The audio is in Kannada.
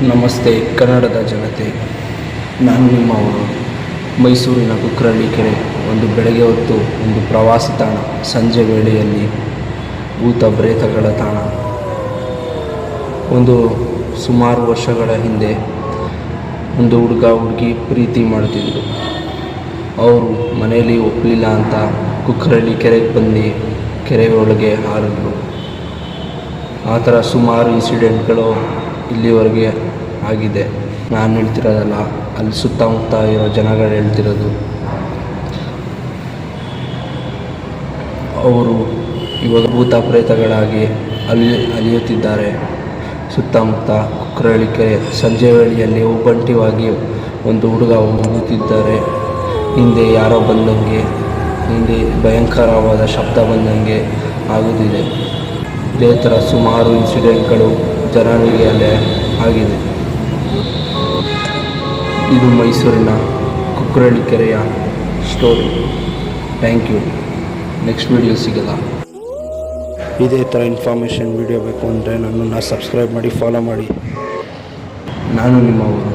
ನಮಸ್ತೆ ಕನ್ನಡದ ಜನತೆ, ನಾನು ನಿಮ್ಮವರು. ಮೈಸೂರಿನ ಕುಕ್ಕರಳ್ಳಿ ಕೆರೆ ಒಂದು ಬೆಳಗ್ಗೆ ಹೊತ್ತು ಒಂದು ಪ್ರವಾಸಿ ತಾಣ, ಸಂಜೆ ವೇಳೆಯಲ್ಲಿ ಭೂತ ಪ್ರೇತಗಳ ತಾಣ. ಒಂದು ಸುಮಾರು ವರ್ಷಗಳ ಹಿಂದೆ ಒಂದು ಹುಡುಗಿ ಪ್ರೀತಿ ಮಾಡ್ತಿದ್ರು. ಅವರು ಮನೆಯಲ್ಲಿ ಒಪ್ಪಲಿಲ್ಲ ಅಂತ ಕುಕ್ಕರಳ್ಳಿ ಕೆರೆಗೆ ಬಂದು ಕೆರೆ ಒಳಗೆ ಹಾರಿದ್ರು. ಆ ಥರ ಸುಮಾರು ಇನ್ಸಿಡೆಂಟ್ಗಳು ಇಲ್ಲಿವರೆಗೆ ಆಗಿದೆ. ನಾನು ಹೇಳ್ತಿರೋದಲ್ಲ, ಅಲ್ಲಿ ಸುತ್ತಮುತ್ತ ಇರೋ ಜನಗಳು ಹೇಳ್ತಿರೋದು. ಅವರು ಇವಾಗ ಭೂತ ಪ್ರೇತಗಳಾಗಿ ಅಲಿಯುತ್ತಿದ್ದಾರೆ ಸುತ್ತಮುತ್ತ ಕುಕ್ಕರಳ್ಳಿ ಕೆರೆ. ಸಂಜೆ ವೇಳೆಯಲ್ಲಿ ಒಬ್ಬಂಟಿಯಾಗಿ ಒಂದು ಹುಡುಗ ಹೋಗುತ್ತಿದ್ದಾರೆ. ಹಿಂದೆ ಯಾರೋ ಬಂದಂಗೆ, ಹಿಂದೆ ಭಯಂಕರವಾದ ಶಬ್ದ ಬಂದಂಗೆ ಆಗುತ್ತಿದೆ. ಇದೇ ಥರ ಸುಮಾರು ಇನ್ಸಿಡೆಂಟ್ಗಳು ಜನರಿಗೆ ಅಲ್ಲೇ ಆಗಿದೆ. ಇದು ಮೈಸೂರಿನ ಕುಕ್ಕರಳ್ಳಿ ಕೆರೆಯ story. Thank you. Next video ಸಿಗಲ್ಲ. ಇದೇ ಥರ ಇನ್ಫಾರ್ಮೇಷನ್ ವಿಡಿಯೋ ಬೇಕು ಅಂದರೆ ನನ್ನನ್ನು ಸಬ್ಸ್ಕ್ರೈಬ್ ಮಾಡಿ, ಫಾಲೋ ಮಾಡಿ. ನಾನು ನಿಮ್ಮವರು.